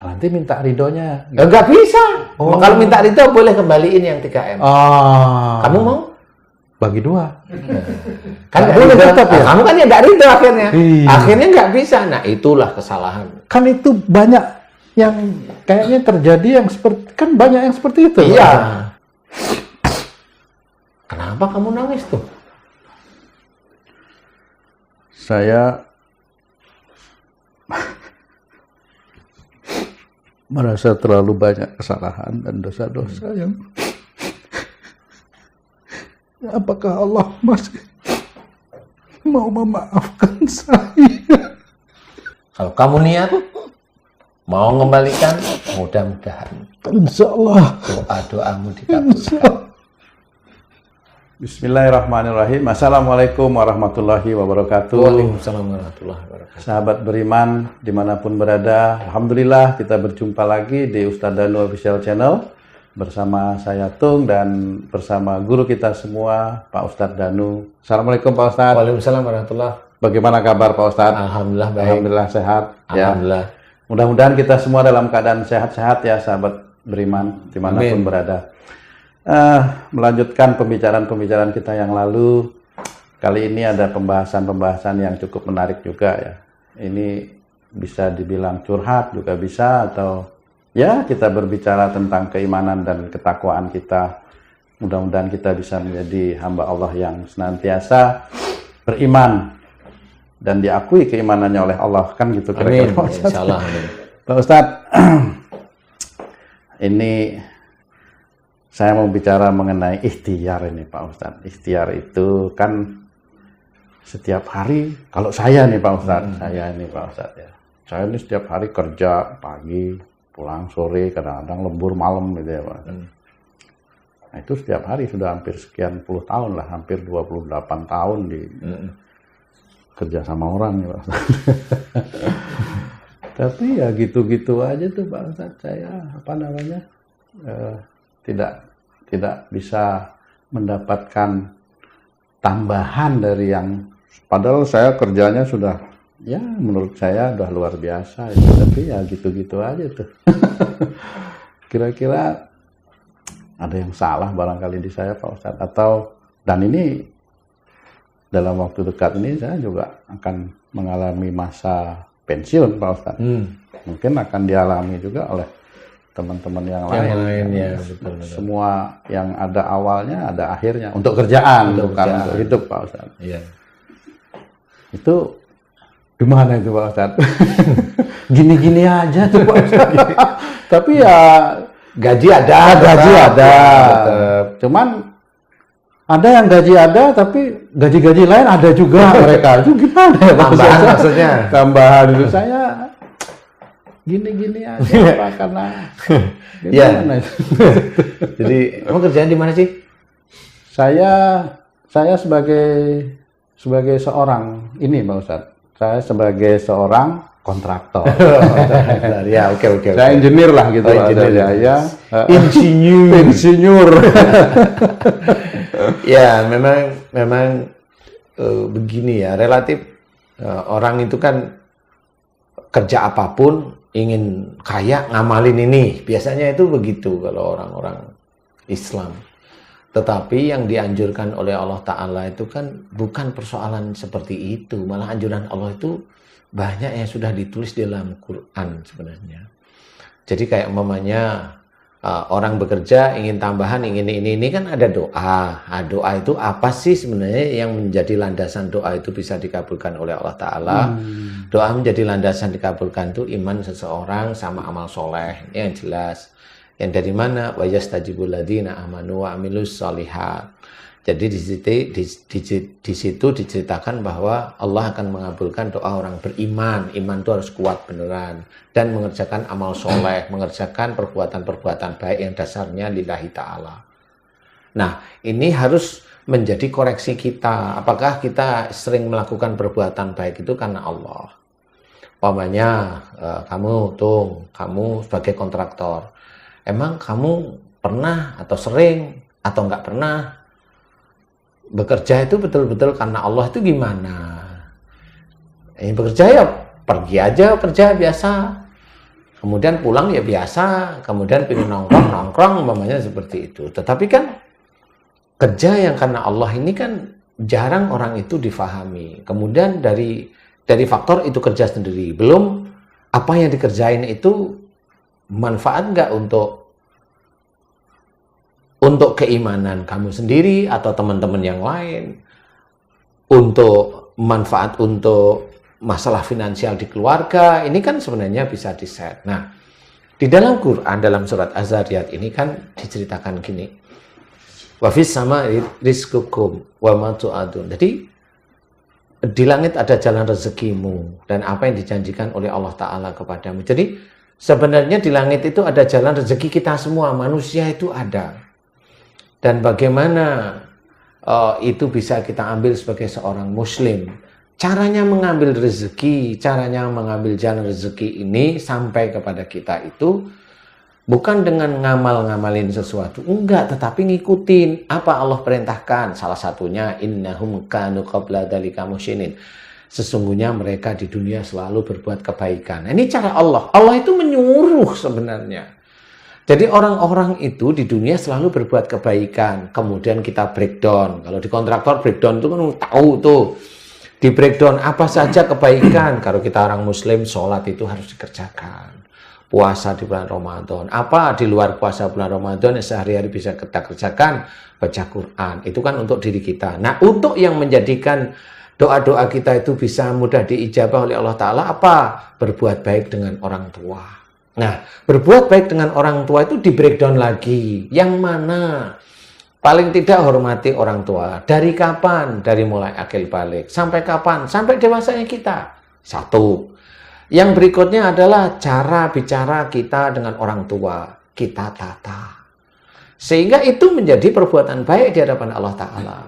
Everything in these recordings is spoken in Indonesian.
Nanti minta ridhonya. Nggak bisa. Kalau minta ridho boleh kembaliin yang 3M. Kamu mau? Bagi 2. Kan nggak boleh tetap ya? Kamu kan ya nggak ridho akhirnya. Iya. Akhirnya nggak bisa. Nah itulah kesalahan. Kan itu banyak yang kayaknya terjadi yang seperti, kan banyak yang seperti itu. Iya. Kenapa kamu nangis tuh? Saya merasa terlalu banyak kesalahan dan dosa-dosa yang apakah Allah masih mau memaafkan saya? Kalau kamu niat mau mengembalikan, mudah-mudahan Insya Allah doa-doamu dikabulkan. Bismillahirrahmanirrahim. Assalamualaikum warahmatullahi wabarakatuh. Waalaikumsalam warahmatullahi wabarakatuh. Sahabat beriman dimanapun berada, alhamdulillah kita berjumpa lagi di Ustadz Danu Official Channel bersama saya Tung dan bersama guru kita semua Pak Ustadz Danu. Assalamualaikum Pak Ustadz. Waalaikumsalam warahmatullahi. Bagaimana kabar Pak Ustadz? Alhamdulillah baik. Alhamdulillah sehat. Alhamdulillah. Ya. Mudah-mudahan kita semua dalam keadaan sehat-sehat ya sahabat beriman dimanapun berada. Melanjutkan pembicaraan-pembicaraan kita yang lalu, kali ini ada pembahasan-pembahasan yang cukup menarik juga ya. Ini bisa dibilang curhat juga bisa, atau ya kita berbicara tentang keimanan dan ketakwaan kita. Mudah-mudahan kita bisa menjadi hamba Allah yang senantiasa beriman dan diakui keimanannya oleh Allah, kan gitu kira-kira. Amin. Insyaallah. Amin. Pak Ustadz, ini saya mau bicara mengenai ikhtiar ini Pak Ustadz. Ikhtiar itu kan setiap hari, kalau saya nih Pak Ustadz, saya ini Pak Ustadz ya. Saya ini setiap hari kerja pagi, pulang sore, kadang-kadang lembur malam gitu ya Pak. Nah itu setiap hari sudah hampir sekian puluh tahun lah, hampir 28 tahun di kerja sama orang ya Pak Ustadz. Tapi ya gitu-gitu aja tuh Pak Ustadz, saya apa namanya, tidak bisa mendapatkan tambahan dari yang, padahal saya kerjanya sudah, ya menurut saya udah luar biasa ya, tapi ya gitu-gitu aja tuh. Kira-kira ada yang salah barangkali di saya Pak Ustadz, atau, dan ini dalam waktu dekat ini saya juga akan mengalami masa pensiun Pak Ustadz. Mungkin akan dialami juga oleh teman-teman yang lain. Ya, betul. Semua yang ada awalnya ada akhirnya, untuk kerjaan, bukan untuk hidup Pak Ustadz. Iya. Itu gimana itu Pak Ustadz? Gini-gini aja tuh Pak Ustadz. Tapi ya gaji ada. Tetap. Cuman ada yang gaji ada, tapi gaji-gaji lain ada juga mereka. Itu gimana ya Pak Tambahan Ustadz? maksudnya. Tambahan itu saya gini-gini aja Pak, karena gimana? Jadi kamu kerjaan di mana sih? Saya sebagai seorang ini Pak Ustadz. Saya sebagai seorang kontraktor. Ya, oke. Saya engineer lah gitu. Engineer. Ya. Insinyur. Ya, memang begini ya, relatif orang itu kan kerja apapun ingin kaya, ngamalin ini. Biasanya itu begitu kalau orang-orang Islam. Tetapi yang dianjurkan oleh Allah Ta'ala itu kan bukan persoalan seperti itu. Malah anjuran Allah itu banyak yang sudah ditulis di dalam Quran sebenarnya. Jadi kayak umpamanya orang bekerja ingin tambahan, ingin ini kan ada doa. Nah, doa itu apa sih sebenarnya yang menjadi landasan doa itu bisa dikabulkan oleh Allah Ta'ala? Doa menjadi landasan dikabulkan itu iman seseorang sama amal soleh. Ini yang jelas. Yang dari mana? Wa yastajibul ladzina amanu wa amilus sholihat. Jadi di situ diceritakan bahwa Allah akan mengabulkan doa orang beriman. Iman itu harus kuat beneran. Dan mengerjakan amal soleh, mengerjakan perbuatan-perbuatan baik yang dasarnya lillahi ta'ala. Nah, ini harus menjadi koreksi kita. Apakah kita sering melakukan perbuatan baik itu karena Allah? Umpamanya, kamu sebagai kontraktor. Emang kamu pernah atau sering atau nggak pernah bekerja itu betul-betul karena Allah itu gimana? Bekerja ya pergi aja kerja biasa. Kemudian pulang ya biasa, kemudian pilih nongkrong, umpamanya seperti itu. Tetapi kan kerja yang karena Allah ini kan jarang orang itu difahami. Kemudian dari faktor itu kerja sendiri, belum apa yang dikerjain itu manfaat nggak untuk keimanan kamu sendiri atau teman-teman yang lain, untuk manfaat untuk masalah finansial di keluarga, ini kan sebenarnya bisa di-set. Nah, di dalam Quran, dalam surat Az-Zariyat ini kan diceritakan gini, wa fis sama'i rizqukum wa ma tu'adun. Jadi, di langit ada jalan rezekimu dan apa yang dijanjikan oleh Allah Ta'ala kepadamu. Jadi, sebenarnya di langit itu ada jalan rezeki kita semua, manusia itu ada. Dan bagaimana itu bisa kita ambil sebagai seorang muslim. Caranya mengambil rezeki, caranya mengambil jalan rezeki ini sampai kepada kita itu bukan dengan ngamal-ngamalin sesuatu, enggak, tetapi ngikutin apa Allah perintahkan. Salah satunya innahum kanu qabla dzalika muhsinin. Sesungguhnya mereka di dunia selalu berbuat kebaikan. Nah, ini cara Allah. Allah itu menyuruh sebenarnya. Jadi orang-orang itu di dunia selalu berbuat kebaikan. Kemudian kita breakdown. Kalau di kontraktor breakdown itu kan tahu tuh. Di breakdown apa saja kebaikan. Kalau kita orang muslim, sholat itu harus dikerjakan. Puasa di bulan Ramadan. Apa di luar puasa bulan Ramadan yang sehari-hari bisa kita kerjakan? Baca Quran. Itu kan untuk diri kita. Nah, untuk yang menjadikan doa-doa kita itu bisa mudah diijabah oleh Allah Ta'ala, apa? Berbuat baik dengan orang tua. Nah, berbuat baik dengan orang tua itu di breakdown lagi. Yang mana? Paling tidak hormati orang tua. Dari kapan? Dari mulai akil balik. Sampai kapan? Sampai dewasanya kita. Satu. Yang berikutnya adalah cara bicara kita dengan orang tua. Kita tata. Sehingga itu menjadi perbuatan baik di hadapan Allah Ta'ala.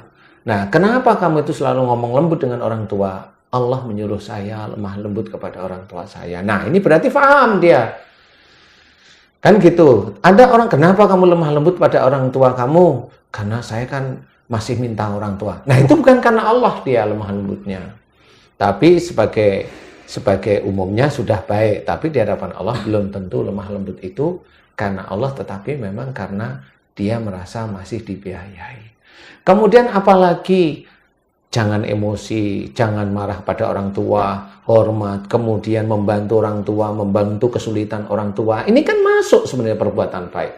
Nah, kenapa kamu itu selalu ngomong lembut dengan orang tua? Allah menyuruh saya lemah lembut kepada orang tua saya. Nah, ini berarti paham dia. Kan gitu. Ada orang, kenapa kamu lemah lembut pada orang tua kamu? Karena saya kan masih minta orang tua. Nah, itu bukan karena Allah dia lemah lembutnya. Tapi sebagai umumnya sudah baik. Tapi di hadapan Allah belum tentu lemah lembut itu karena Allah, tetapi memang karena dia merasa masih dibiayai. Kemudian apalagi, jangan emosi, jangan marah pada orang tua, hormat, kemudian membantu orang tua, membantu kesulitan orang tua. Ini kan masuk sebenarnya perbuatan baik.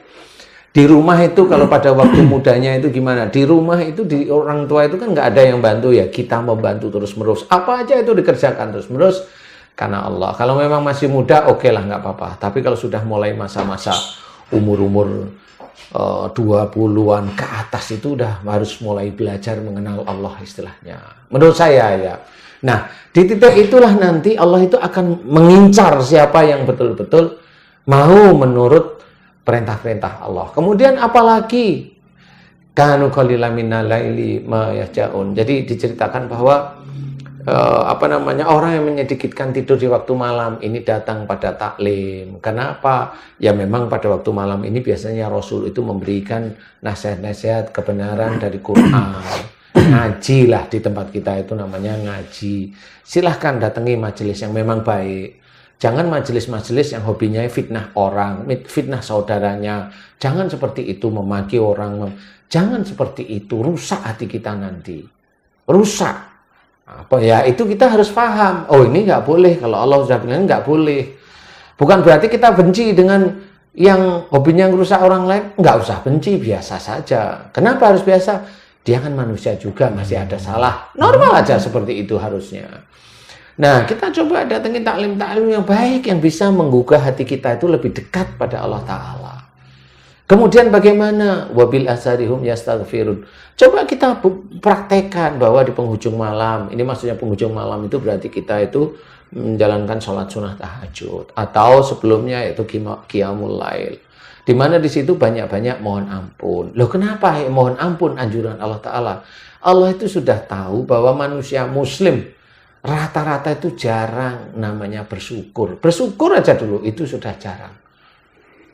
Di rumah itu kalau pada waktu mudanya itu gimana? Di rumah itu di orang tua itu kan nggak ada yang bantu ya. Kita membantu terus-menerus. Apa aja itu dikerjakan terus-menerus karena Allah. Kalau memang masih muda, oke lah nggak apa-apa. Tapi kalau sudah mulai masa-masa umur-umur 20-an ke atas itu udah harus mulai belajar mengenal Allah istilahnya. Menurut saya ya. Nah, di titik itulah nanti Allah itu akan mengincar siapa yang betul-betul mau menurut perintah-perintah Allah. Kemudian apalagi kanu qalilan minal laili ma yahjaun. Jadi diceritakan bahwa orang yang menyedikitkan tidur di waktu malam ini datang pada taklim. Kenapa? Ya memang pada waktu malam ini biasanya Rasul itu memberikan nasihat-nasihat kebenaran dari Quran. Ngaji lah di tempat kita itu namanya ngaji. Silahkan datangi majelis yang memang baik. Jangan majelis-majelis yang hobinya fitnah orang, fitnah saudaranya. Jangan seperti itu memaki orang. Jangan seperti itu, rusak hati kita nanti. Rusak. Apa ya, itu kita harus paham. Oh, ini nggak boleh. Kalau Allah sudah bilang nggak boleh. Bukan berarti kita benci dengan yang hobinya merusak orang lain. Nggak usah benci, biasa saja. Kenapa harus biasa? Dia kan manusia juga, masih ada salah. Normal aja seperti itu harusnya. Nah, kita coba datengin taklim-taklim yang baik, yang bisa menggugah hati kita itu lebih dekat pada Allah Ta'ala. Kemudian bagaimana? Wabil asarihum yastaghfirun. Coba kita praktekkan bahwa di penghujung malam, ini maksudnya penghujung malam itu berarti kita itu menjalankan sholat sunnah tahajud. Atau sebelumnya yaitu qiyamul lail. Di mana di situ banyak-banyak mohon ampun. Loh kenapa mohon ampun anjuran Allah Ta'ala? Allah itu sudah tahu bahwa manusia muslim rata-rata itu jarang namanya bersyukur. Bersyukur aja dulu, itu sudah jarang.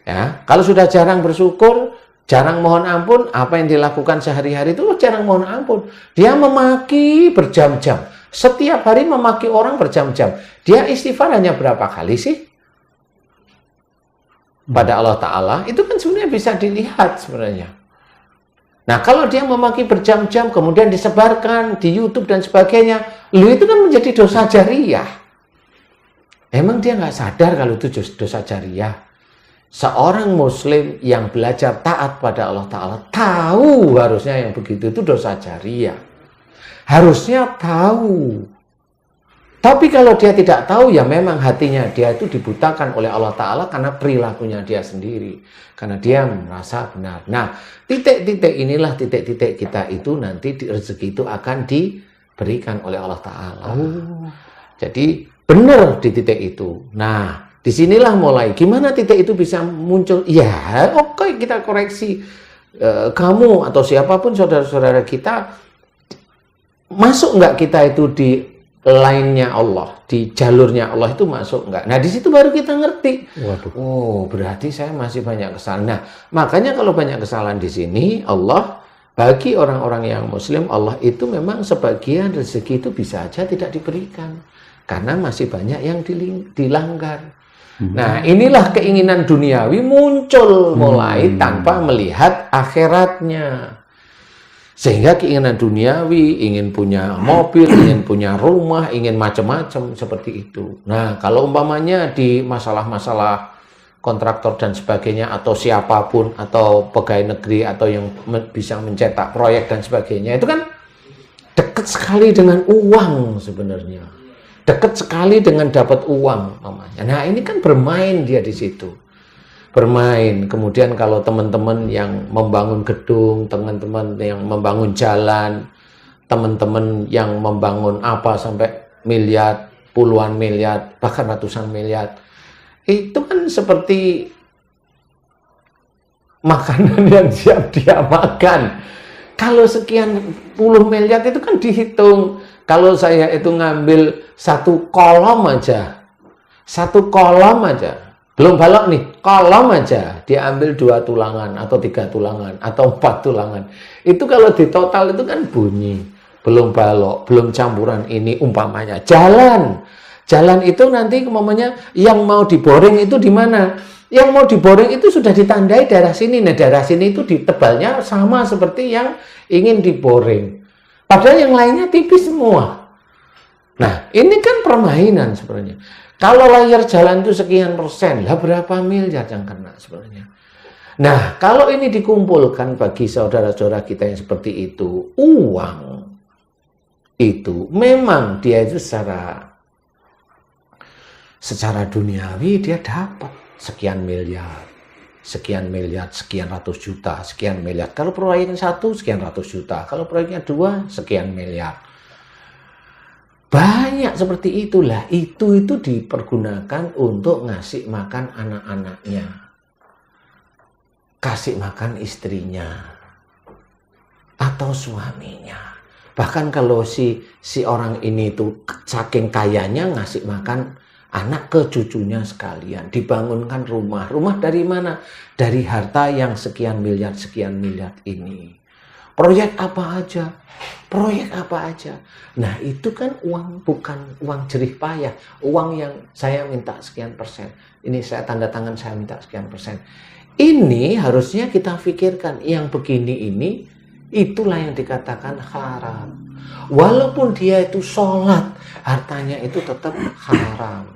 Ya, kalau sudah jarang bersyukur, jarang mohon ampun, apa yang dilakukan sehari-hari itu jarang mohon ampun. Dia memaki berjam-jam. Setiap hari memaki orang berjam-jam. Dia istighfar hanya berapa kali sih? pada Allah Ta'ala, itu kan sebenarnya bisa dilihat sebenarnya. Nah, kalau dia memaki berjam-jam, kemudian disebarkan di YouTube dan sebagainya, itu kan menjadi dosa jariah. Emang dia nggak sadar kalau itu dosa jariah? Seorang Muslim yang belajar taat pada Allah Ta'ala, tahu harusnya yang begitu itu dosa jariah. Harusnya tahu. Tapi kalau dia tidak tahu, ya memang hatinya dia itu dibutakan oleh Allah Ta'ala karena perilakunya dia sendiri. Karena dia merasa benar. Nah, titik-titik inilah titik-titik kita itu nanti rezeki itu akan diberikan oleh Allah Ta'ala. Jadi benar di titik itu. Nah, disinilah mulai. Gimana titik itu bisa muncul? Ya, oke, kita koreksi. Kamu atau siapapun saudara-saudara kita, masuk nggak kita itu di lainnya Allah, di jalurnya Allah itu masuk enggak? Nah, di situ baru kita ngerti. Waduh. Oh, berarti saya masih banyak kesalahan. Nah, makanya kalau banyak kesalahan di sini, Allah bagi orang-orang yang Muslim, Allah itu memang sebagian rezeki itu bisa aja tidak diberikan karena masih banyak yang dilanggar. Nah, inilah keinginan duniawi muncul mulai tanpa melihat akhiratnya. Sehingga keinginan duniawi, ingin punya mobil, ingin punya rumah, ingin macam-macam seperti itu. Nah, kalau umpamanya di masalah-masalah kontraktor dan sebagainya, atau siapapun, atau pegawai negeri, atau yang bisa mencetak proyek dan sebagainya, itu kan dekat sekali dengan uang sebenarnya. Dekat sekali dengan dapat uang, umpamanya. Nah, ini kan bermain dia di situ. Bermain. Kemudian kalau teman-teman yang membangun gedung, teman-teman yang membangun jalan, teman-teman yang membangun apa sampai miliar, puluhan miliar, bahkan ratusan miliar, itu kan seperti makanan yang siap dia makan. Kalau sekian puluh miliar itu kan dihitung. Kalau saya itu ngambil satu kolom aja, belum balok nih, kolom aja diambil 2 tulangan atau 3 tulangan atau 4 tulangan. Itu kalau di total itu kan bunyi. Belum balok, belum campuran ini umpamanya. Jalan itu nanti umpamanya yang mau diboring itu di mana? Yang mau diboring itu sudah ditandai daerah sini. Nah, daerah sini itu ditebalnya sama seperti yang ingin diboring. Padahal yang lainnya tipis semua. Nah, ini kan permainan sebenarnya. Kalau layar jalan itu sekian persen, lah berapa miliar yang kena sebenarnya. Nah, kalau ini dikumpulkan bagi saudara-saudara kita yang seperti itu, uang itu memang dia itu secara duniawi dia dapat sekian miliar, sekian ratus juta, sekian miliar. Kalau proyeknya 1, sekian ratus juta. Kalau proyeknya 2, sekian miliar. Banyak seperti itulah. Itu dipergunakan untuk ngasih makan anak-anaknya, kasih makan istrinya, atau suaminya. Bahkan kalau si orang ini itu saking kayanya ngasih makan anak ke cucunya sekalian. Dibangunkan rumah. Rumah dari mana? Dari harta yang sekian miliar ini. Proyek apa aja. Nah, itu kan uang, bukan uang jerih payah. Uang yang saya minta sekian persen. Ini saya tanda tangan, saya minta sekian persen. Ini harusnya kita pikirkan. Yang begini ini, itulah yang dikatakan haram. Walaupun dia itu sholat, hartanya itu tetap haram.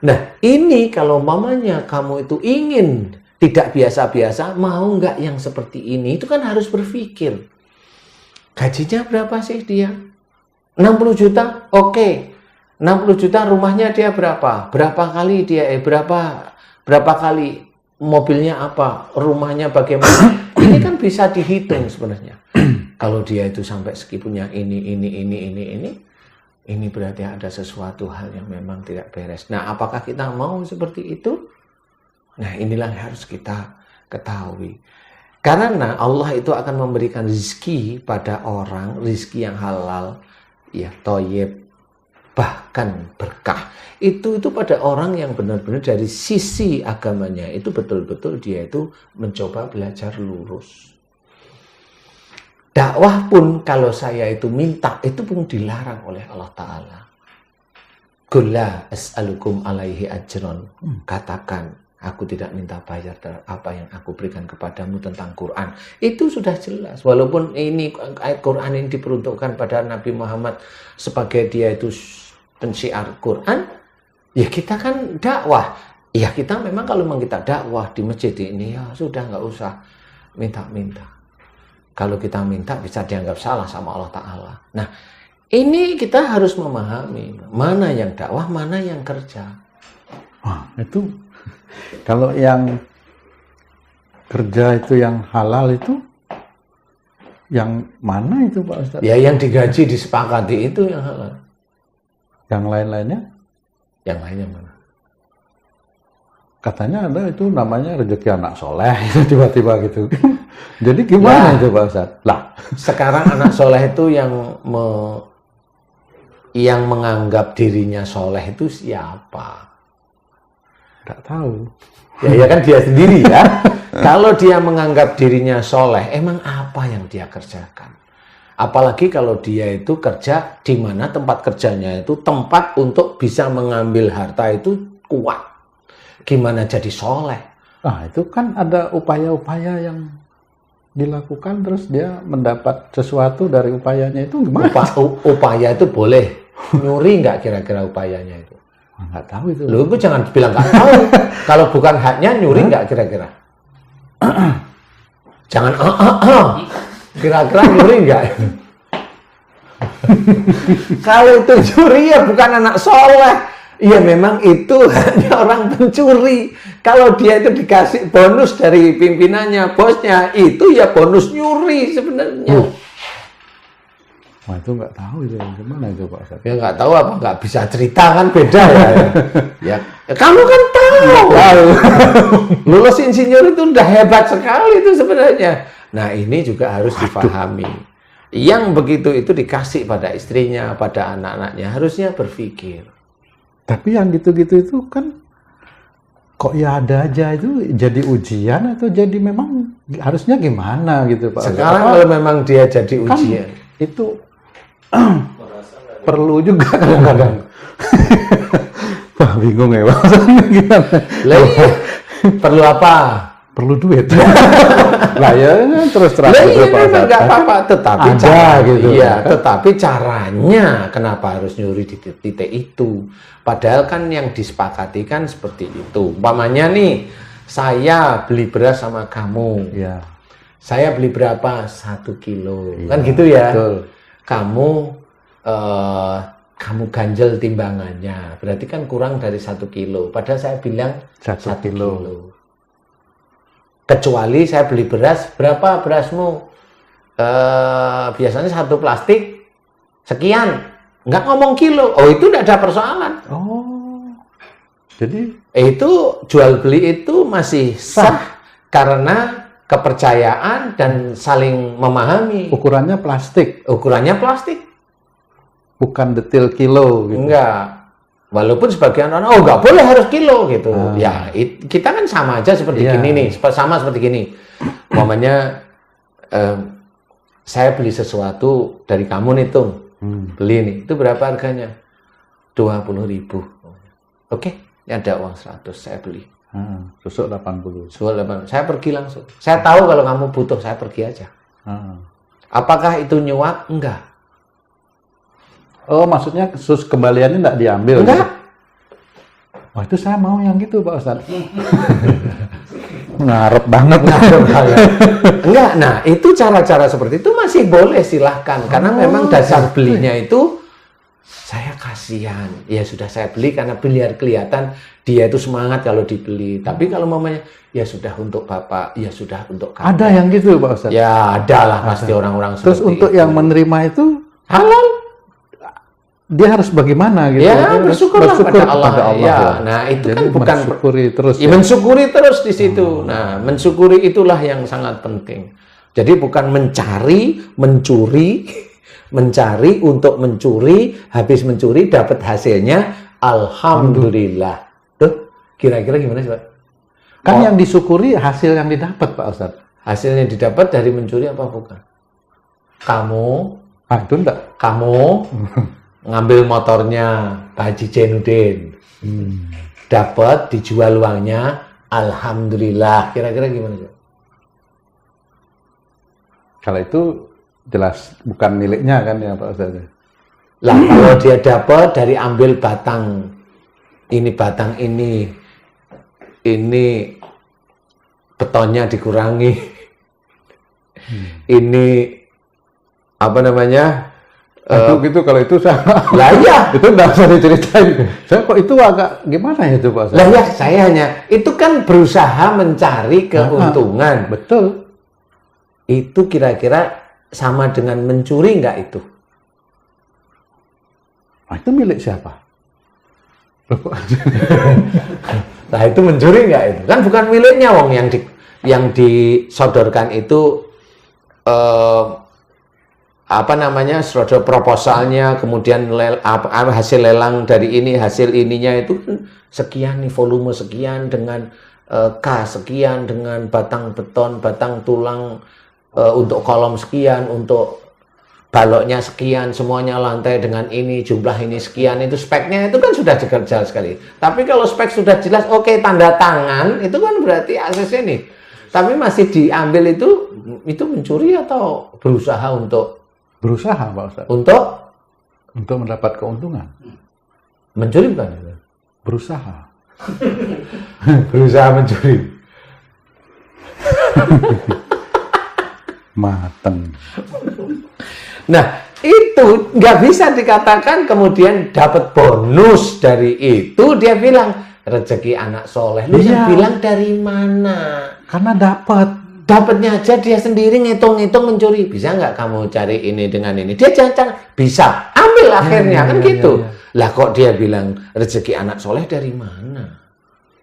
Nah, ini kalau mamanya kamu itu ingin tidak biasa-biasa, mau nggak yang seperti ini? Itu kan harus berpikir. Gajinya berapa sih dia? 60 juta? Oke. 60 juta rumahnya dia berapa? Berapa kali dia, berapa kali mobilnya apa? Rumahnya bagaimana? Ini kan bisa dihitung sebenarnya. Kalau dia itu sampai segi punya ini berarti ada sesuatu hal yang memang tidak beres. Nah, apakah kita mau seperti itu? Nah, inilah yang harus kita ketahui. Karena Allah itu akan memberikan rezeki pada orang, rezeki yang halal, ya thayyib, bahkan berkah. Itu pada orang yang benar-benar dari sisi agamanya itu betul-betul dia itu mencoba belajar lurus. Dakwah pun kalau saya itu minta, itu pun dilarang oleh Allah Ta'ala. Qul la as'alukum alaihi ajron. Katakan, Aku tidak minta bayar terhadap apa yang aku berikan kepadamu tentang Quran. Itu sudah jelas. Walaupun ini ayat Quran ini diperuntukkan pada Nabi Muhammad sebagai dia itu pensiar Quran, ya kita kan dakwah. Ya kita memang kalau memang kita dakwah di masjid ini, ya sudah nggak usah minta-minta. Kalau kita minta bisa dianggap salah sama Allah Ta'ala. Nah, ini kita harus memahami mana yang dakwah, mana yang kerja. Itu kalau yang kerja itu yang halal itu yang mana itu Pak Ustadz? Ya yang digaji disepakati itu yang halal. Yang lain-lainnya? Yang lainnya mana? Katanya ada itu namanya rezeki anak soleh tiba-tiba gitu. Jadi gimana itu Pak Ustadz? Lah sekarang anak soleh itu yang menganggap dirinya soleh itu siapa? Nggak tahu. Ya kan dia sendiri ya. Kalau dia menganggap dirinya soleh, emang apa yang dia kerjakan? Apalagi kalau dia itu kerja di mana tempat kerjanya itu tempat untuk bisa mengambil harta itu kuat. Gimana jadi soleh? Itu kan ada upaya-upaya yang dilakukan terus dia mendapat sesuatu dari upayanya itu gimana? Upaya itu boleh. Nyuri nggak kira-kira upayanya itu? Nggak tahu itu. Loh, gue jangan bilang nggak tahu. Kalau bukan haknya, nyuri nggak kira-kira? Jangan kira-kira nyuri nggak? Kalau itu nyuri ya bukan anak soleh. Iya memang itu hanya orang pencuri. Kalau dia itu dikasih bonus dari pimpinannya, bosnya, itu ya bonus nyuri sebenarnya. Wah itu nggak tahu itu gimana itu Pak Ustadz? Ya nggak tahu apa nggak bisa cerita kan beda ya. Ya kamu kan tahu. Lulus insinyur itu udah hebat sekali itu sebenarnya. Nah ini juga harus dipahami. Yang begitu itu dikasih pada istrinya, pada anak-anaknya harusnya berpikir. Tapi yang gitu-gitu itu kan kok ya ada aja itu jadi ujian atau jadi memang harusnya gimana gitu Pak? Sekarang kalau memang dia jadi ujian kan itu perlu juga kadang-kadang. Wah bingung ya Pak. Gimana? Perlu apa? Perlu duit. Lah ya terus terang itu Pak. Enggak apa-apa, tetapi gitu. Iya, tetapi caranya kenapa harus nyuri di titik itu? Padahal kan yang disepakati kan seperti itu. Umpamanya nih, saya beli beras sama kamu. Iya. Saya beli berapa? 1 kilo. Iya, kan gitu ya. Betul. Kamu ganjel timbangannya. Berarti kan kurang dari 1 kilo. Padahal saya bilang 1 kilo. Kecuali saya beli beras, berapa berasmu? Biasanya 1 plastik sekian, nggak ngomong kilo. Oh itu tidak ada persoalan. Oh, jadi itu jual beli itu masih sah karena kepercayaan dan saling memahami. Ukurannya plastik. Ukurannya plastik, bukan detail kilo. Gitu. Enggak. Walaupun sebagian orang, nggak boleh harus kilo gitu. Ya, kita kan sama aja seperti gini nih, sama seperti gini. Momennya, saya beli sesuatu dari kamu nih Tung, beli nih, itu berapa harganya? 20.000. Oke, ini ada uang 100, saya beli. Susuk 80. Susuk 80. Saya pergi langsung. Saya tahu kalau kamu butuh, saya pergi aja. Apakah itu nyuap? Enggak. Oh, maksudnya kembaliannya nggak diambil? Enggak. Gitu? Wah, itu saya mau yang gitu, Pak Ustadz. Ngarep banget. Enggak, nah itu cara-cara seperti itu masih boleh, silahkan. Karena memang dasar belinya itu, saya kasihan. Ya sudah saya beli karena biar kelihatan dia itu semangat kalau dibeli. Tapi kalau mamanya, ya sudah untuk Bapak, ya sudah untuk kamu. Ada yang gitu, Pak Ustadz? Ya, ada lah pasti orang-orang seperti itu. Terus untuk yang menerima itu? Halal. Dia harus bagaimana gitu? Ya, bersyukurlah pada Allah. Ya, nah itu jadi kan bukan mensyukuri terus. Ya, mensyukuri terus di situ. Nah, mensyukuri itulah yang sangat penting. Jadi bukan mencari, mencuri, mencari untuk mencuri, habis mencuri dapat hasilnya alhamdulillah. Tuh, kira-kira gimana sih, Pak? Kan yang disyukuri hasil yang didapat, Pak Ustadz. Hasilnya didapat dari mencuri apa bukan? Kamu, itu enggak. Kamu ngambil motornya Pak Haji Jainuddin, dapat dijual uangnya, alhamdulillah. Kira-kira gimana sih? Kalau itu jelas bukan miliknya kan ya Pak Ustaz. Lah kalau dia dapat dari ambil batang ini betonnya dikurangi, ini apa namanya? Itu gitu kalau itu saya Lah ya, itu nggak usah diceritain. Saya kok itu agak gimana ya itu Pak Ustaz? lah ya saya hanya itu kan berusaha mencari keuntungan. Betul. Itu kira-kira sama dengan mencuri nggak itu? Nah, itu milik siapa? Nah itu mencuri nggak itu? Kan bukan miliknya wong yang disodorkan itu apa namanya sodor proposalnya, kemudian hasil lelang dari ini, hasil ininya itu kan sekian nih, volume sekian dengan K sekian, dengan batang beton, batang tulang untuk kolom sekian, untuk baloknya sekian, semuanya lantai dengan ini, jumlah ini sekian, itu speknya itu kan sudah jelas sekali. Tapi kalau spek sudah jelas, oke, tanda tangan, itu kan berarti akses ini. Tapi masih diambil itu mencuri atau berusaha untuk Berusaha Pak Ustaz. Untuk mendapat keuntungan. mencuri bukan? Berusaha. Berusaha mencuri. Mateng. Nah, itu nggak bisa dikatakan kemudian dapat bonus dari itu. Dia bilang rezeki anak soleh. Lu yang bilang dari mana? Karena dapat. Dapatnya aja dia sendiri ngitung-ngitung mencuri. Bisa nggak kamu cari ini dengan ini? Dia jangan bisa. Ambil akhirnya kan gitu. Lah kok dia bilang rezeki anak soleh dari mana?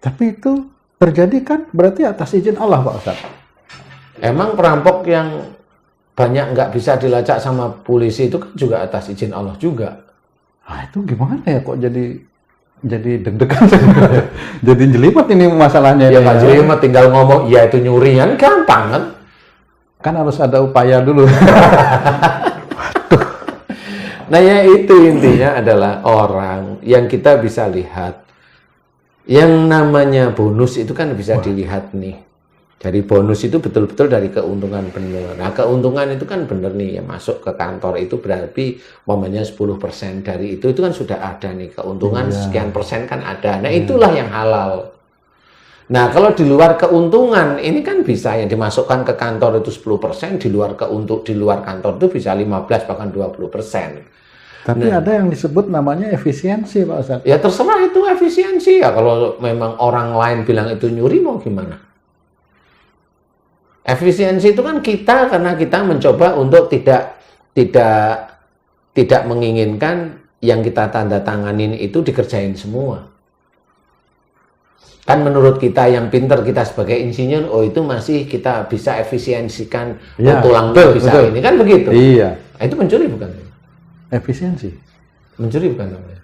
Tapi itu terjadi kan berarti atas izin Allah Pak Ustaz. Emang perampok yang banyak nggak bisa dilacak sama polisi itu kan juga atas izin Allah juga. Nah itu gimana ya kok jadi deg-degan. Jadi jelimet ini masalahnya. Ya nggak jelimet, tinggal ngomong ya itu nyuri kan gampang kan. Kan harus ada upaya dulu. Nah ya itu intinya adalah orang yang kita bisa lihat. Yang namanya bonus itu kan bisa dilihat nih. Jadi bonus itu betul-betul dari keuntungan benar. Nah keuntungan itu kan benar nih ya, masuk ke kantor itu berarti momennya 10% dari itu kan sudah ada nih keuntungan sekian persen kan ada. Nah itulah yang halal. Nah kalau di luar keuntungan ini kan bisa yang dimasukkan ke kantor itu 10%, di luar kantor itu bisa 15 bahkan 20%. Tapi ada yang disebut namanya efisiensi Pak Ustaz. Ya terserah itu efisiensi ya, kalau memang orang lain bilang itu nyuri mau gimana? Efisiensi itu kan karena kita mencoba untuk tidak menginginkan yang kita tanda tanganin itu dikerjain semua. Kan menurut kita yang pinter, kita sebagai insinyur, oh itu masih kita bisa efisiensikan, tulangnya bisa betul. Ini kan begitu. Iya. Nah, itu mencuri bukan? Efisiensi. Mencuri bukan namanya.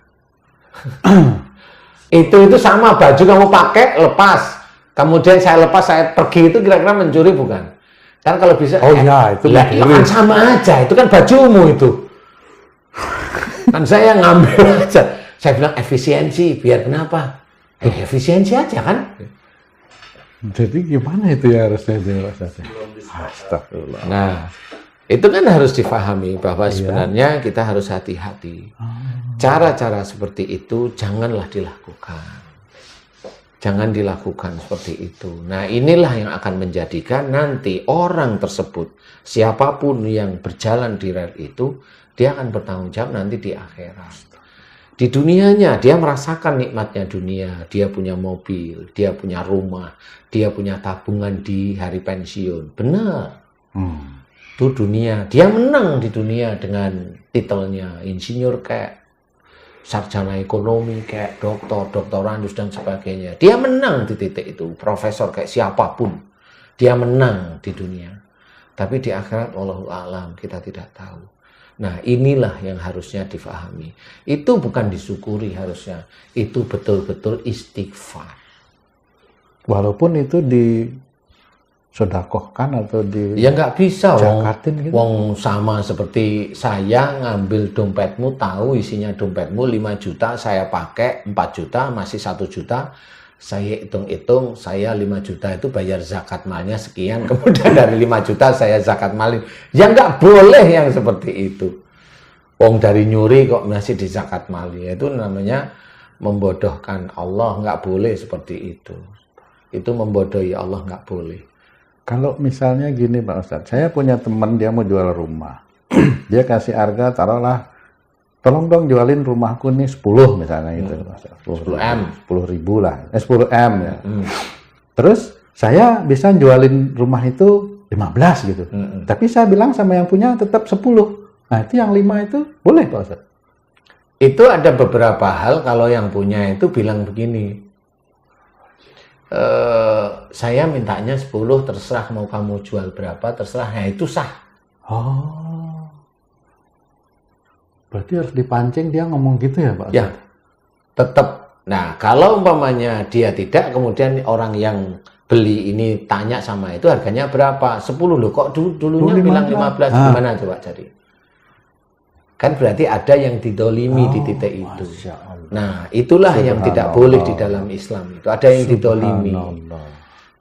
itu sama baju kamu pakai lepas. Kemudian saya lepas, saya pergi, itu kira-kira mencuri bukan? Kan kalau bisa, oh ya, itu kan sama aja, itu kan bajumu itu. Kan saya ngambil aja. Saya bilang efisiensi, biar kenapa? Efisiensi aja kan? Jadi gimana itu ya harusnya? Astagfirullah. Nah, itu kan harus difahami bahwa sebenarnya kita harus hati-hati. Cara-cara seperti itu janganlah dilakukan. Jangan dilakukan seperti itu. Nah inilah yang akan menjadikan nanti orang tersebut, siapapun yang berjalan di rel itu, dia akan bertanggung jawab nanti di akhirat. Di dunianya dia merasakan nikmatnya dunia, dia punya mobil, dia punya rumah, dia punya tabungan di hari pensiun. Benar. Itu dunia. Dia menang di dunia dengan titelnya insinyur kayak sarjana ekonomi, kayak doktorandus dan sebagainya. Dia menang di titik itu, profesor kayak siapapun. Dia menang di dunia. Tapi di akhirat wallahu a'lam kita tidak tahu. Nah inilah yang harusnya difahami. Itu bukan disyukuri harusnya. Itu betul-betul istighfar. Walaupun itu disodakohkan atau ya nggak bisa gitu. Wong sama seperti saya ngambil dompetmu, tahu isinya dompetmu 5 juta, saya pakai 4 juta, masih 1 juta. saya hitung-hitung, saya 5 juta itu bayar zakat malnya sekian, kemudian dari 5 juta saya zakat malin. Ya nggak boleh yang seperti itu. Wong dari nyuri kok masih di zakat mali. Itu namanya membodohkan Allah, nggak boleh seperti itu. Itu membodohi Allah, nggak boleh. Kalau misalnya gini Pak Ustadz, saya punya teman dia mau jual rumah. Dia kasih harga, taruhlah, tolong dong jualin rumahku nih 10 misalnya gitu. 10M. 10.000 lah, 10M ya. Terus saya bisa jualin rumah itu 15 gitu. Tapi saya bilang sama yang punya tetap 10. Nah itu yang 5 itu boleh Pak Ustadz? Itu ada beberapa hal kalau yang punya itu bilang begini, saya mintanya 10, terserah mau kamu jual berapa, terserah. Nah itu sah. Oh, berarti harus dipancing dia ngomong gitu ya Pak? Ya, tetap. Nah, kalau umpamanya dia tidak, kemudian orang yang beli ini tanya sama itu harganya berapa? 10 loh, kok dulunya bilang 15, gimana coba cari? Kan berarti ada yang didolimi di titik itu. Nah, itulah yang tidak boleh di dalam Islam itu. Ada yang didolimi.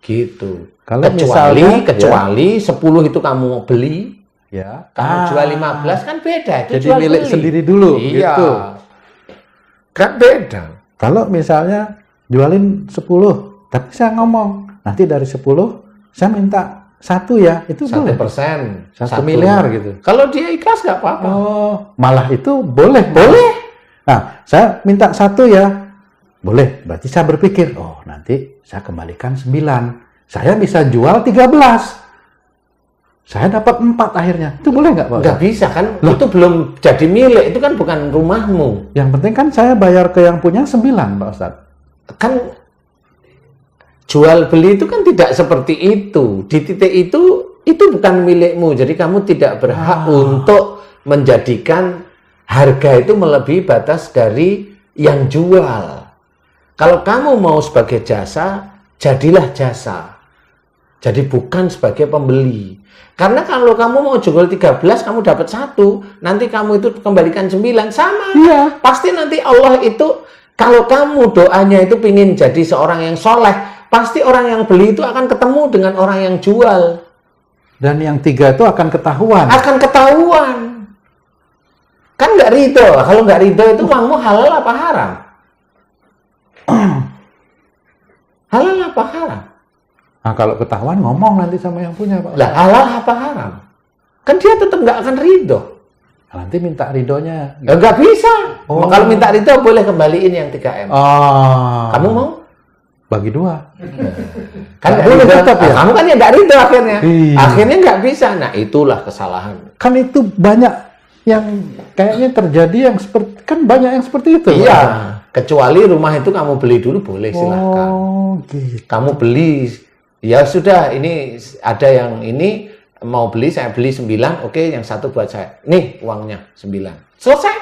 Gitu. Kalau kecuali 10 itu kamu beli, ya. Kamu jual 15 kan beda. Itu jadi jual milik beli sendiri dulu. Iya. Gitu. Kan beda. Kalau misalnya jualin 10, tapi saya ngomong nanti dari 10 saya minta 1 ya, itu 1%, boleh. 1 miliar gitu. Kalau dia ikhlas nggak apa-apa. Oh, malah itu boleh. Boleh. Nah, saya minta 1 ya. Boleh. Berarti saya berpikir, oh nanti saya kembalikan 9. Saya bisa jual 13. Saya dapat 4 akhirnya. Itu boleh nggak Pak? Nggak bisa kan? Loh. Itu belum jadi milik. Itu kan bukan rumahmu. Yang penting kan saya bayar ke yang punya 9 Pak Ustadz. Kan jual beli itu kan tidak seperti itu. Di titik itu bukan milikmu. Jadi kamu tidak berhak untuk menjadikan harga itu melebihi batas dari yang jual. Kalau kamu mau sebagai jasa, jadilah jasa. Jadi bukan sebagai pembeli. Karena kalau kamu mau jual 13, kamu dapat 1, nanti kamu itu kembalikan 9, sama. Iya. Pasti nanti Allah itu, kalau kamu doanya itu pingin jadi seorang yang soleh, pasti orang yang beli itu akan ketemu dengan orang yang jual. Dan yang 3 itu akan ketahuan. Akan ketahuan. Kan nggak ridho. Kalau nggak ridho itu uangmu halal apa haram? Halal apa haram? Nah, kalau ketahuan ngomong nanti sama yang punya Pak. Lah halal apa haram? Kan dia tetap nggak akan ridho. Nanti minta ridhonya. Nggak bisa. Oh. Kalau minta ridho boleh kembaliin yang 3M. Oh. Kamu mau? Bagi 2. Kan nggak boleh tetap ya? Kamu kan ya nggak ridho akhirnya. Iya. Akhirnya nggak bisa. Nah itulah kesalahan. Kan itu banyak yang kayaknya terjadi yang seperti, kan banyak yang seperti itu. Iya. Pak. Kecuali rumah itu kamu beli dulu boleh silahkan. Oh, gitu. Kamu beli, ya sudah ini ada yang ini mau beli, saya beli 9, oke yang 1 buat saya. Nih uangnya 9. Selesai.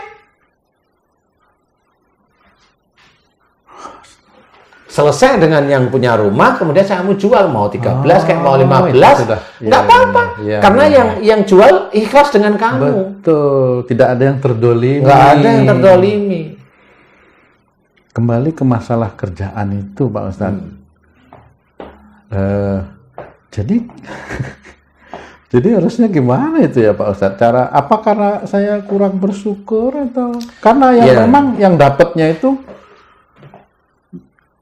Selesai dengan yang punya rumah, kemudian saya mau jual, mau 13 kayak mau 15, nggak apa-apa. Ya, karena ya. yang jual ikhlas dengan kamu. Betul, tidak ada yang terdolimi. Nggak ada yang terdolimi. Kembali ke masalah kerjaan itu Pak Ustadz. Jadi jadi harusnya gimana itu ya Pak Ustadz? Cara apa, karena saya kurang bersyukur atau karena yang memang yang dapatnya itu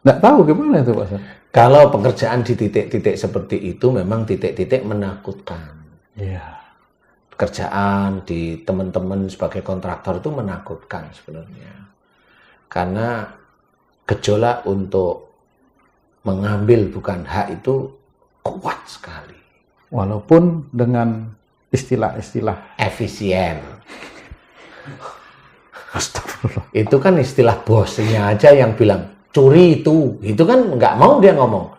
nggak tahu gimana itu Pak Ustadz? Kalau pekerjaan di titik-titik seperti itu memang titik-titik menakutkan. Iya. Pekerjaan di teman-teman sebagai kontraktor itu menakutkan sebenarnya. Karena gejolak untuk mengambil bukan hak itu kuat sekali. Walaupun dengan istilah-istilah efisien. Astagfirullah. Itu kan istilah bosnya aja yang bilang curi itu kan nggak mau dia ngomong.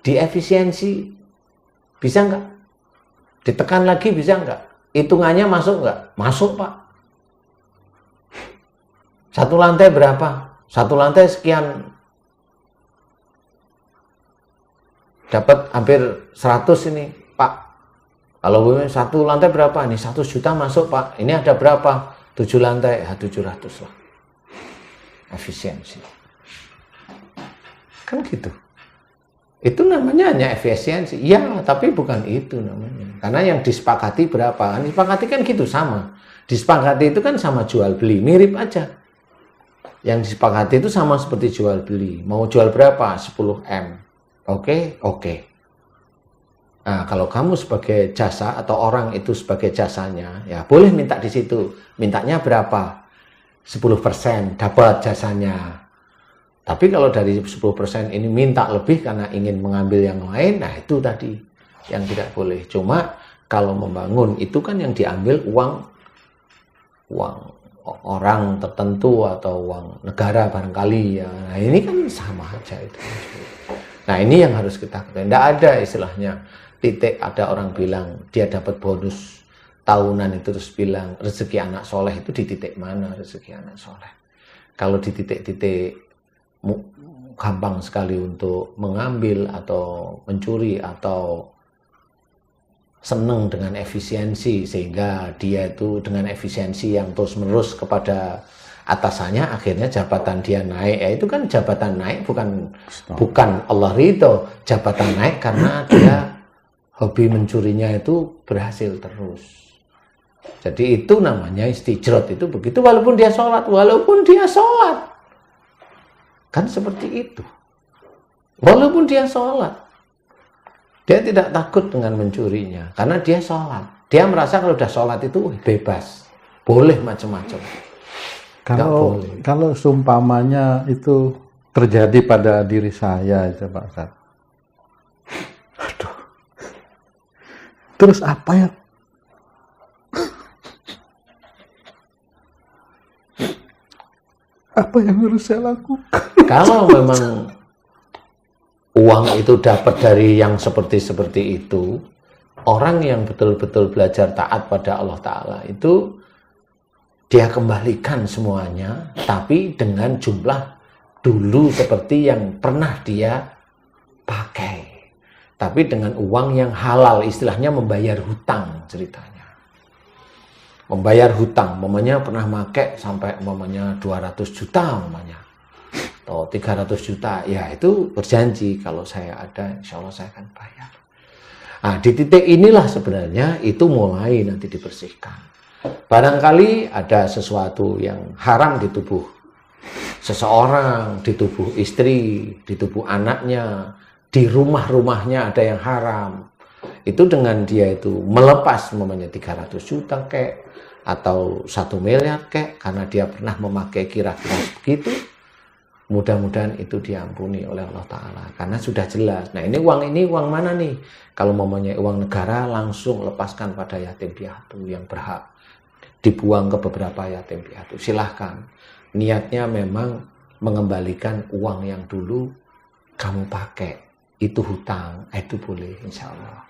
Di efisiensi bisa nggak? Ditekan lagi bisa nggak? Hitungannya masuk nggak? Masuk Pak. 1 lantai berapa? 1 lantai sekian. Dapat hampir 100 ini Pak. Kalau 1 lantai berapa? Ini 1 juta masuk Pak. Ini ada berapa? 7 lantai, 700 lah. Efisiensi. Kan gitu. Itu namanya hanya efisiensi. Ya, tapi bukan itu namanya. Karena yang disepakati berapa? Disepakati kan gitu sama. Disepakati itu kan sama jual beli, mirip aja. Yang disepakati itu sama seperti jual beli. Mau jual berapa? 10M. Oke. Nah, kalau kamu sebagai jasa atau orang itu sebagai jasanya, ya boleh minta di situ. Mintanya berapa? 10% dapat jasanya. Tapi kalau dari 10% ini minta lebih karena ingin mengambil yang lain, nah itu tadi yang tidak boleh. Cuma kalau membangun itu kan yang diambil uang orang tertentu atau uang negara barangkali ya. Nah ini kan sama aja itu. Nah ini yang harus kita ketahui. Tidak ada istilahnya titik ada orang bilang dia dapat bonus tahunan itu terus bilang rezeki anak soleh itu di titik mana rezeki anak soleh. Kalau di titik-titik gampang sekali untuk mengambil atau mencuri atau senang dengan efisiensi sehingga dia itu dengan efisiensi yang terus-menerus kepada atasannya akhirnya jabatan dia naik. Ya itu kan jabatan naik bukan Allah ridho, jabatan naik karena dia hobi mencurinya itu berhasil terus. Jadi itu namanya istijrot itu begitu walaupun dia sholat. Kan seperti itu. Walaupun dia sholat. Dia tidak takut dengan mencurinya. Karena dia sholat. Dia merasa kalau udah sholat itu bebas. Boleh macam-macam. Kalau seumpamanya itu terjadi pada diri saya itu Pak Ustaz. Aduh. Terus apa ya? Apa yang harus saya lakukan? Kalau memang uang itu dapat dari yang seperti itu, orang yang betul-betul belajar taat pada Allah Ta'ala itu dia kembalikan semuanya, tapi dengan jumlah dulu seperti yang pernah dia pakai. Tapi dengan uang yang halal, istilahnya membayar hutang ceritanya. Membayar hutang, mamanya pernah make sampai mamanya 200 juta mamanya atau 300 juta, ya itu berjanji kalau saya ada insya Allah saya akan bayar. Nah di titik inilah sebenarnya itu mulai nanti dibersihkan. Barangkali ada sesuatu yang haram di tubuh seseorang, di tubuh istri, di tubuh anaknya, di rumahnya ada yang haram. Itu dengan dia itu melepas mamanya 300 juta kek atau 1 miliar kek karena dia pernah memakai kira-kira begitu, mudah-mudahan itu diampuni oleh Allah Ta'ala karena sudah jelas. Nah ini uang mana nih? Kalau mamanya uang negara langsung lepaskan pada yatim piatu yang berhak, dibuang ke beberapa yatim piatu, silahkan. Niatnya memang mengembalikan uang yang dulu kamu pakai, itu hutang, itu boleh insya Allah.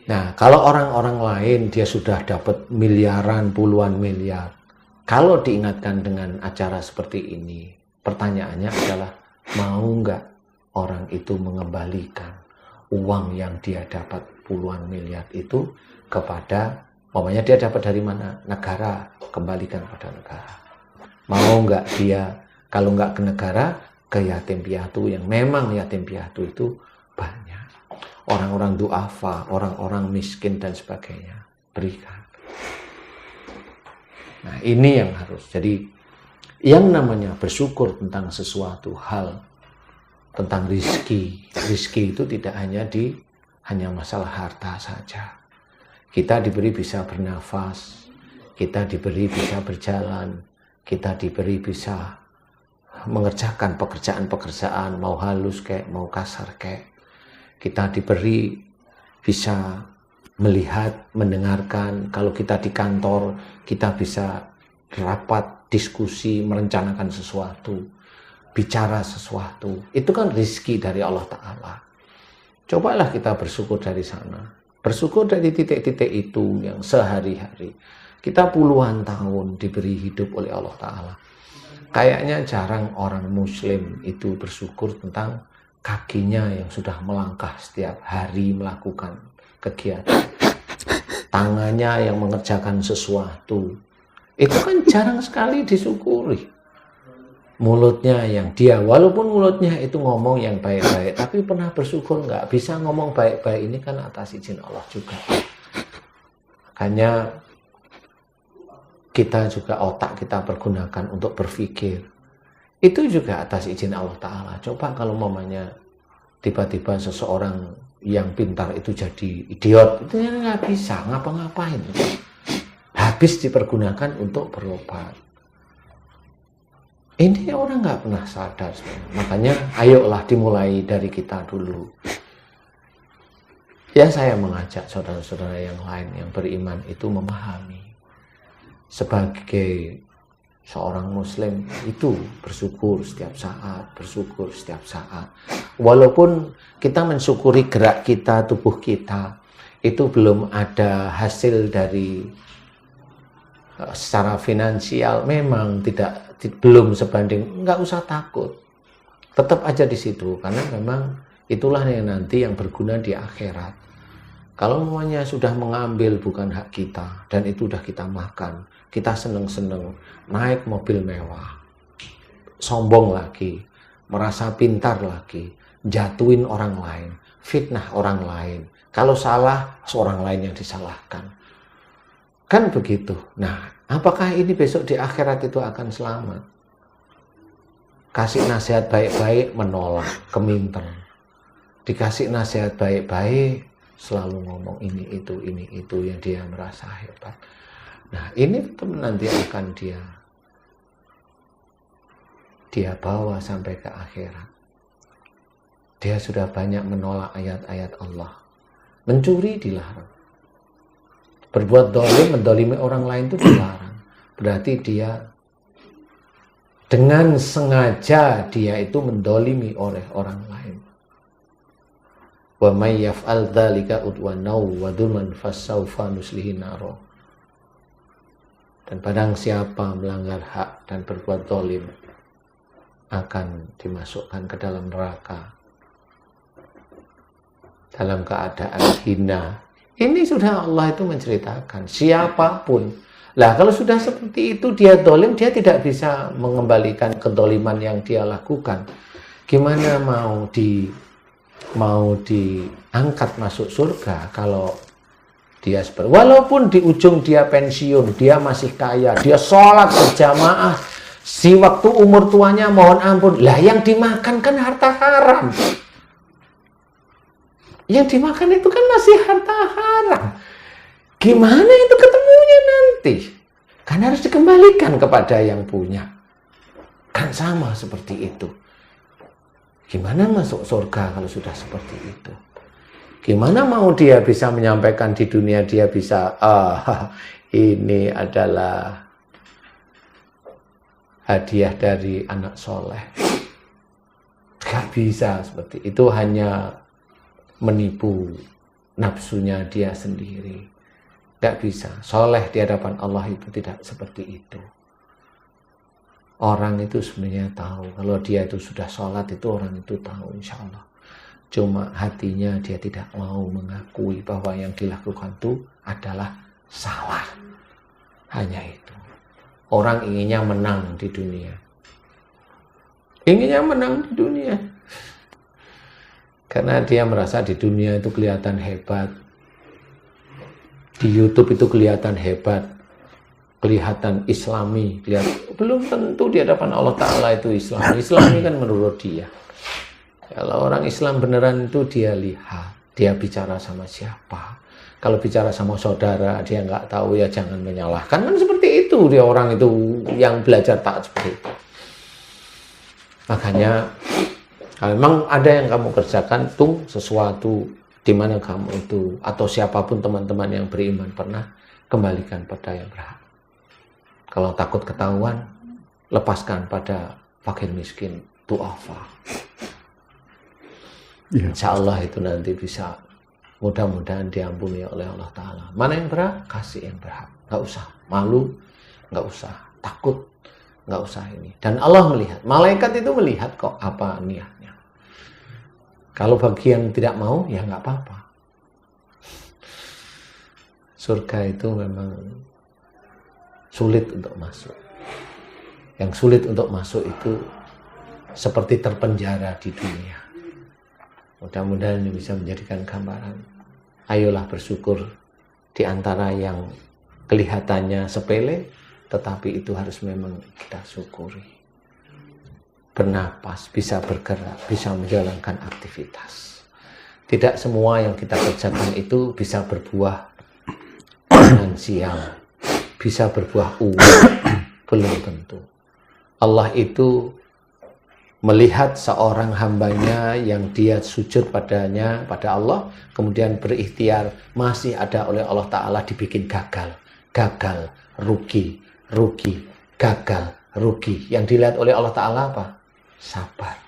Nah, kalau orang-orang lain dia sudah dapat miliaran, puluhan miliar. Kalau diingatkan dengan acara seperti ini, pertanyaannya adalah mau nggak orang itu mengembalikan uang yang dia dapat puluhan miliar itu kepada, mamanya dia dapat dari mana? Negara, kembalikan pada negara. Mau nggak dia, kalau nggak ke negara, ke yatim piatu yang memang yatim piatu itu banyak. Orang-orang duafa, orang-orang miskin dan sebagainya, berikan. Nah ini yang harus. Jadi yang namanya bersyukur tentang sesuatu hal, tentang rizki. Rizki itu tidak hanya masalah harta saja. Kita diberi bisa bernafas, kita diberi bisa berjalan, kita diberi bisa mengerjakan pekerjaan-pekerjaan, mau halus kayak, mau kasar kayak. Kita diberi bisa melihat, mendengarkan. Kalau kita di kantor, kita bisa rapat, diskusi, merencanakan sesuatu, bicara sesuatu. Itu kan rezeki dari Allah Ta'ala. Cobalah kita bersyukur dari sana. Bersyukur dari titik-titik itu yang sehari-hari. Kita puluhan tahun diberi hidup oleh Allah Ta'ala. Kayaknya jarang orang muslim itu bersyukur tentang kakinya yang sudah melangkah setiap hari melakukan kegiatan. Tangannya yang mengerjakan sesuatu. Itu kan jarang sekali disyukuri. mulutnya yang dia, walaupun mulutnya itu ngomong yang baik-baik, tapi pernah bersyukur nggak? Bisa ngomong baik-baik ini kan atas izin Allah juga. Makanya kita juga otak kita pergunakan untuk berpikir. Itu juga atas izin Allah Ta'ala. Coba kalau mamanya tiba-tiba seseorang yang pintar itu jadi idiot, itu nggak bisa ngapa-ngapain. Habis dipergunakan untuk berobat. Ini orang nggak pernah sadar sebenarnya. Makanya ayolah dimulai dari kita dulu. Ya saya mengajak saudara-saudara yang lain yang beriman itu memahami. Sebagai seorang muslim itu bersyukur setiap saat. Walaupun kita mensyukuri gerak kita, tubuh kita, itu belum ada hasil dari secara finansial, memang belum sebanding, nggak usah takut. Tetap aja di situ, karena memang itulah yang nanti yang berguna di akhirat. Kalau semuanya sudah mengambil bukan hak kita, dan itu udah kita makan, kita seneng-seneng, naik mobil mewah, sombong lagi, merasa pintar lagi, jatuhin orang lain, fitnah orang lain. Kalau salah, seorang lain yang disalahkan. Kan begitu. Nah, apakah ini besok di akhirat itu akan selamat? Kasih nasihat baik-baik, menolak, keminter. Dikasih nasihat baik-baik, selalu ngomong ini itu yang dia merasa hebat. Nah, ini nanti akan dia bawa sampai ke akhirat. Dia sudah banyak menolak ayat-ayat Allah. Mencuri dilarang. Berbuat dolim, mendolimi orang lain itu dilarang. Berarti dia dengan sengaja dia itu mendolimi oleh orang lain. Wa may yaf'al dzalika udwanaw wa dzulman fasawfa nuslihi naro. Dan barang siapa melanggar hak dan berbuat dolim akan dimasukkan ke dalam neraka dalam keadaan hina. Ini sudah Allah itu menceritakan, siapapun. Lah kalau sudah seperti itu dia dolim, dia tidak bisa mengembalikan kedoliman yang dia lakukan. Gimana mau diangkat masuk surga kalau dia seperti, walaupun di ujung dia pensiun, dia masih kaya, dia sholat berjamaah, si waktu umur tuanya mohon ampun, lah yang dimakan kan harta haram. Yang dimakan itu kan masih harta haram. Gimana itu ketemunya nanti? Kan harus dikembalikan kepada yang punya. Kan sama seperti itu. Gimana masuk surga kalau sudah seperti itu? Gimana mau dia bisa menyampaikan di dunia, dia bisa, ini adalah hadiah dari anak soleh. Gak bisa seperti itu, hanya menipu nafsunya dia sendiri. Gak bisa. Soleh di hadapan Allah itu tidak seperti itu. Orang itu sebenarnya tahu. Kalau dia itu sudah sholat, itu orang itu tahu insya Allah. Cuma hatinya dia tidak mau mengakui bahwa yang dilakukan itu adalah salah. Hanya itu. Orang inginnya menang di dunia. Inginnya menang di dunia. Karena dia merasa di dunia itu kelihatan hebat. Di YouTube itu kelihatan hebat. Kelihatan islami. Belum tentu di hadapan Allah Ta'ala itu islami. Islami kan menurut dia. Kalau orang Islam beneran itu dia lihat. Dia bicara sama siapa. Kalau bicara sama saudara, dia nggak tahu ya jangan menyalahkan. Kan seperti itu dia orang itu yang belajar taat seperti itu. Makanya kalau memang ada yang kamu kerjakan tuh sesuatu di mana kamu itu atau siapapun teman-teman yang beriman pernah, kembalikan pada yang berhak. Kalau takut ketahuan, lepaskan pada fakir miskin, du'afa. Insya Allah itu nanti bisa mudah-mudahan diampuni oleh Allah Ta'ala. Mana yang berhak, kasih yang berhak. Nggak usah malu, nggak usah takut, nggak usah ini. Dan Allah melihat, malaikat itu melihat kok apa niatnya. Kalau bagi yang tidak mau, ya nggak apa-apa. Surga itu memang sulit untuk masuk. Yang sulit untuk masuk itu seperti terpenjara di dunia. Mudah-mudahan ini bisa menjadikan gambaran. Ayolah bersyukur di antara yang kelihatannya sepele, tetapi itu harus memang kita syukuri. Bernapas, bisa bergerak, bisa menjalankan aktivitas. Tidak semua yang kita kerjakan itu bisa berbuah finansial, bisa berbuah uang, belum tentu. Allah itu melihat seorang hambanya yang dia sujud padanya, pada Allah, kemudian berikhtiar, masih ada oleh Allah Ta'ala dibikin gagal, rugi, gagal, rugi. Yang dilihat oleh Allah Ta'ala apa? Sabar.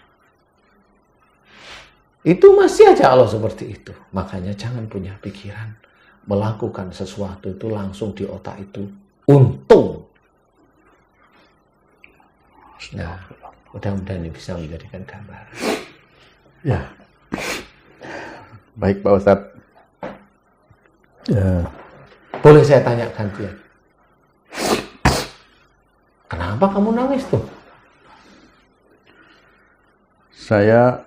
Itu masih aja Allah seperti itu. Makanya jangan punya pikiran melakukan sesuatu itu langsung di otak itu untung. Nah, mudah-mudahan ini bisa menjadikan gambaran. Ya, baik Pak Ustadz. Ya. Boleh saya tanya gantian? Kenapa kamu nangis tuh? Saya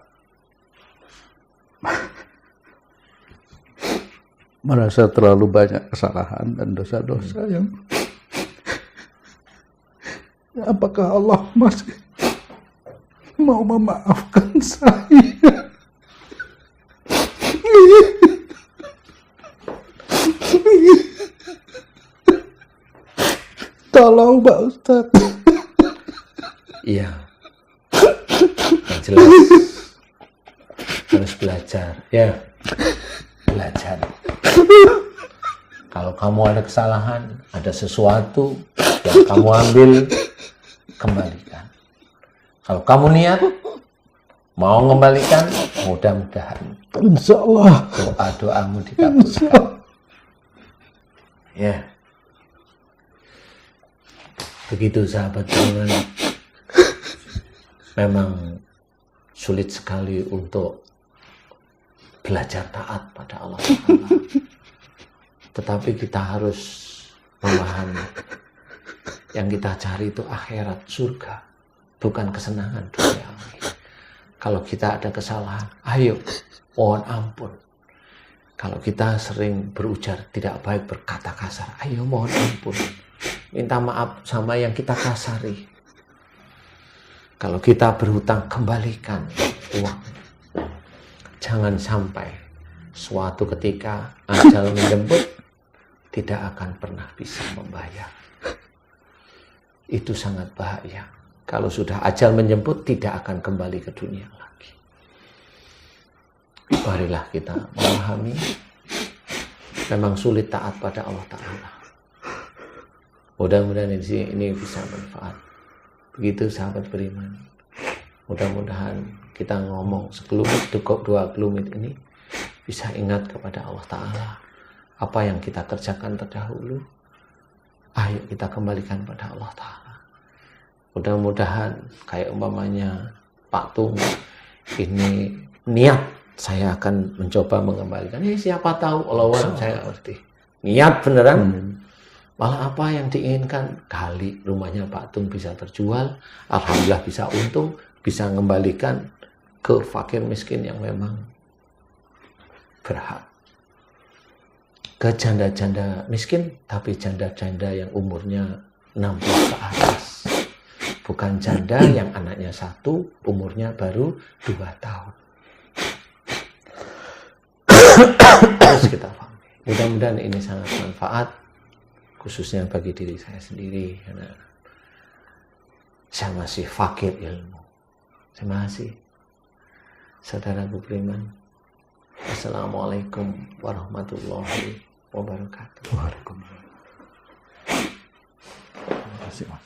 merasa terlalu banyak kesalahan dan dosa-dosa yang apakah Allah masih mau memaafkan saya? Tolong Pak Ustadz. Iya. Yang jelas harus belajar, ya. Belajar. Kalau kamu ada kesalahan, ada sesuatu yang kamu ambil, kembalikan. Kalau kamu niat mau mengembalikan, mudah-mudahan Insya Allah doa-doamu dikabulkan. Ya. Begitu sahabat teman, memang sulit sekali untuk belajar taat pada Allah Ta'ala. Tetapi kita harus memahami yang kita cari itu akhirat, surga, bukan kesenangan dunia. Kalau kita ada kesalahan, ayo mohon ampun. Kalau kita sering berujar tidak baik, berkata kasar, ayo mohon ampun. Minta maaf sama yang kita kasari. Kalau kita berhutang, kembalikan uang. Jangan sampai suatu ketika ajal menjemput, tidak akan pernah bisa membayar. Itu sangat bahaya. Kalau sudah ajal menjemput, tidak akan kembali ke dunia lagi. Marilah kita memahami, memang sulit taat pada Allah Ta'ala. Mudah-mudahan ini bisa manfaat. Begitu sahabat beriman. Mudah-mudahan kita ngomong sekelumit, dua kelumit ini bisa ingat kepada Allah Ta'ala. Apa yang kita kerjakan terdahulu, ayo kita kembalikan pada Allah Ta'ala. Mudah-mudahan kayak umpamanya Pak Tung, ini niat saya akan mencoba mengembalikan. Siapa tahu Allah saya ngerti. Niat beneran. Malah apa yang diinginkan, kali rumahnya Pak Tung bisa terjual, alhamdulillah bisa untung, bisa mengembalikan ke fakir miskin yang memang berhak. Ke janda-janda miskin, tapi janda-janda yang umurnya 60 ke atas. Bukan janda yang anaknya 1, umurnya baru 2 tahun. Harus kita paham. Mudah-mudahan ini sangat manfaat, khususnya bagi diri saya sendiri, karena saya masih fakir ilmu. Terima kasih, saudaraku beriman. Assalamualaikum warahmatullahi wabarakatuh. Waalaikumsalam. Terima kasih, Mas.